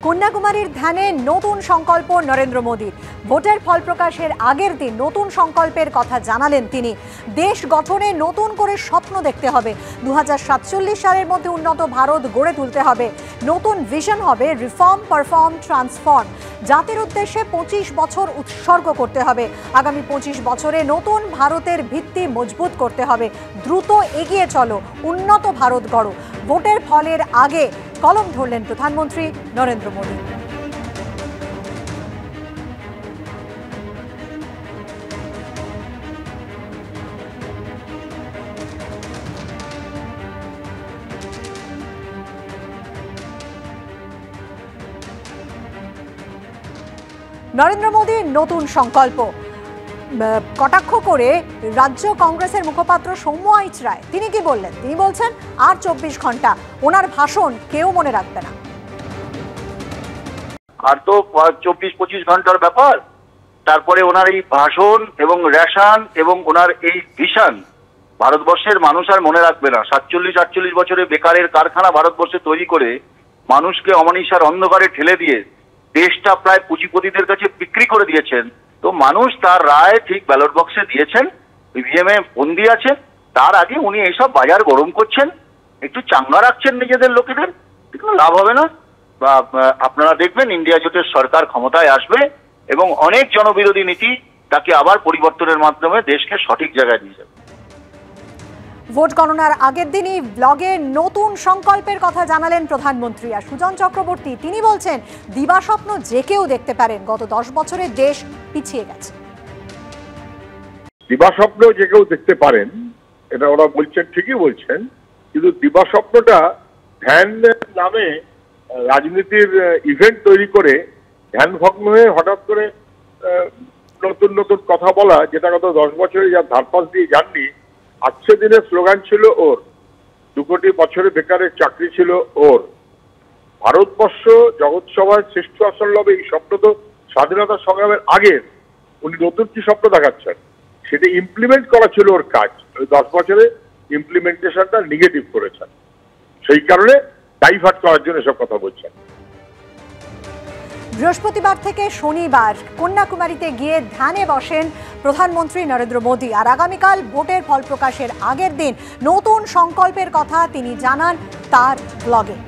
কন্যাকুমারীর ধ্যানে নতুন সংকল্প নরেন্দ্র মোদীর। ভোটের ফল প্রকাশের আগের দিন নতুন সংকল্পের কথা জানালেন তিনি। দেশ গঠনে নতুন করে স্বপ্ন দেখতে হবে, 2047 সালের মধ্যে উন্নত ভারত গড়ে তুলতে হবে। নতুন ভিশন হবে রিফর্ম, পারফর্ম, ট্রান্সফর্ম। জাতির উদ্দেশ্যে 25 বছর উৎসর্গ করতে হবে। আগামী 25 বছরে নতুন ভারতের ভিত্তি মজবুত করতে হবে। দ্রুত এগিয়ে চলো, উন্নত ভারত গড়ো। ভোটের ফলের আগে কলম ধরলেন প্রধানমন্ত্রী নরেন্দ্র মোদী। নরেন্দ্র মোদীর নতুন সংকল্প কটাক্ষ করে রাজ্য কংগ্রেসের মুখপাত্র সৌম্য আইচ রায় তিনি কি বললেন? তিনি বলছেন আর 24 ঘন্টা, ওনার ভাষণ কেউ মনে রাখবে না। আর তো 24-25 ঘন্টার ব্যাপার। তারপরে ওনার এই ভাষণ এবং রেশন এবং ওনার এই ভিশন ভারতবর্ষের মানুষ আর মনে রাখবে না। 47-48 বছরে বেকারের কারখানা ভারতবর্ষে তৈরি করে মানুষকে অমানিসার অন্ধকারে ঠেলে দিয়ে দেশটা প্রায় পুঁজিপতিদের কাছে বিক্রি করে দিয়েছেন। তো মানুষ তার রায় ঠিক ব্যালট বক্সে দিয়েছেন, ইভিএম এ বন্দি আছে। তার আগে উনি এইসব বাজার গরম করছেন, একটু চাঙ্গা রাখছেন নিজেদের লোকেদের, কোনো লাভ হবে না। বা আপনারা দেখবেন ইন্ডিয়া জোটের সরকার ক্ষমতায় আসবে এবং অনেক জনবিরোধী নীতি তাকে আবার পরিবর্তনের মাধ্যমে দেশকে সঠিক জায়গায় নিয়ে যাবে। ভোট গণনার আগের দিনই ব্লগে নতুন সংকল্পের কথা জানালেন প্রধানমন্ত্রী। আর সুজন চক্রবর্তী তিনি বলছেন দিবাস্বপ্ন যে কেউ দেখতে পারেন, গত 10 বছরে দেশ পিছিয়ে গেছে। দিবাস্বপ্ন যে কেউ দেখতে পারেন, এটা ওরা বলছেন, ঠিকই বলছেন, কিন্তু দিবাস্বপ্নটা ধ্যান নামে রাজনীতির ইভেন্ট তৈরি করে ধ্যান ভগ্ন হয়ে হঠাৎ করে নতুন নতুন কথা বলা, যেটা গত 10 বছরে যা ধারপাস দিয়ে যাননি। আজকে দিনের স্লোগান ছিল ওর, 2 কোটি বছরে বেকারের চাকরি ছিল ওর, ভারতবর্ষ জগৎসভায় শ্রেষ্ঠ আসন লবে, এই স্বপ্ন তো স্বাধীনতা সংগ্রামের আগের। উনি নতুন কি স্বপ্ন দেখাচ্ছেন, সেটা ইমপ্লিমেন্ট করা ছিল ওর কাজ। 10 বছরে ইমপ্লিমেন্টেশনটা নেগেটিভ করেছেন, সেই কারণে ডাইভার্ট করার জন্য এসব কথা বলছেন। বৃহস্পতিবার থেকে শনিবার কন্যাকুমারীতে গিয়ে ধ্যানে বসেন প্রধানমন্ত্রী নরেন্দ্র মোদী। আর আগামীকাল ভোটের ফল প্রকাশের আগের দিন নতুন সংকল্পের কথা তিনি জানান তার ব্লগে।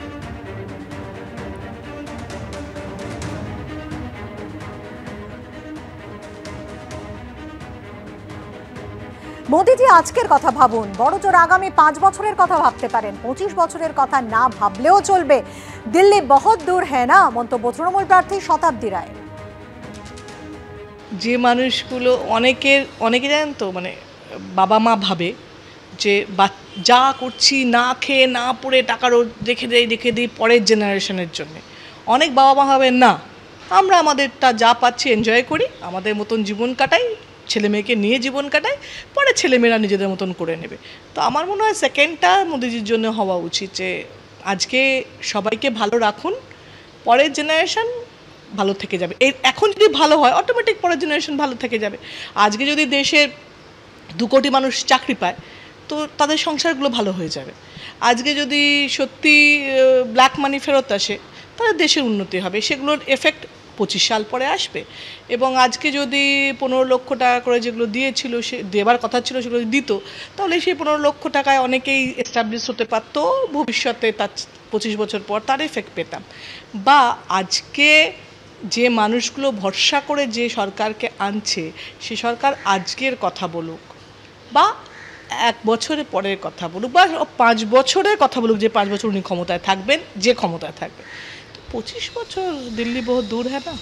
মোদীজি আজকের কথা ভাবুন, বড়জোর আগামী 5 বছরের কথা ভাবতে পারেন, 25 বছরের কথা না ভাবলেও চলবে। দিল্লি বহুত দূর হ্যাঁ না, মন্তব্য তৃণমূল প্রার্থী শতাব্দী রায়। যে মানুষগুলো অনেকে জানেন তো, মানে বাবা মা ভাবে যে যা করছি না খেয়ে না পড়ে টাকা রেখে দিই পরের জেনারেশনের জন্য। অনেক বাবা মা ভাবেন না, আমরা আমাদেরটা যা পাচ্ছি এনজয় করি, আমাদের মতন জীবন কাটাই, ছেলে মেয়েকে নিয়ে জীবন কাটায়, পরে ছেলেমেয়েরা নিজেদের মতন করে নেবে। তো আমার মনে হয় সেকেন্ডটা মোদিজির জন্য হওয়া উচিত, যে আজকে সবাইকে ভালো রাখুন, পরের জেনারেশন ভালো থেকে যাবে। এখন যদি ভালো হয় অটোমেটিক পরের জেনারেশন ভালো থেকে যাবে। আজকে যদি দেশের 2 কোটি মানুষ চাকরি পায়, তো তাদের সংসারগুলো ভালো হয়ে যাবে। আজকে যদি সত্যি ব্ল্যাক মানি ফেরত আসে, তাহলে দেশের উন্নতি হবে, সেগুলোর এফেক্ট 25 সাল পরে আসবে। এবং আজকে যদি 15 লক্ষ টাকা করে যেগুলো দিয়েছিল, সে দেবার কথা ছিল, সেগুলো দিত, তাহলে সেই 15 লক্ষ টাকায় অনেকেই এস্টাবলিশ হতে পারত, ভবিষ্যতে তার 25 বছর পর তার এফেক্ট পেতাম। বা আজকে যে মানুষগুলো ভরসা করে যে সরকারকে আনছে, সে সরকার আজকের কথা বলুক, বা 1 বছরের পরের কথা বলুক, বা 5 বছরের কথা বলুক, যে 5 বছর উনি ক্ষমতায় থাকবেন, যে ক্ষমতায় থাকবে। 25 বছর দিল্লি বহুত দূর হ্যাঁ না।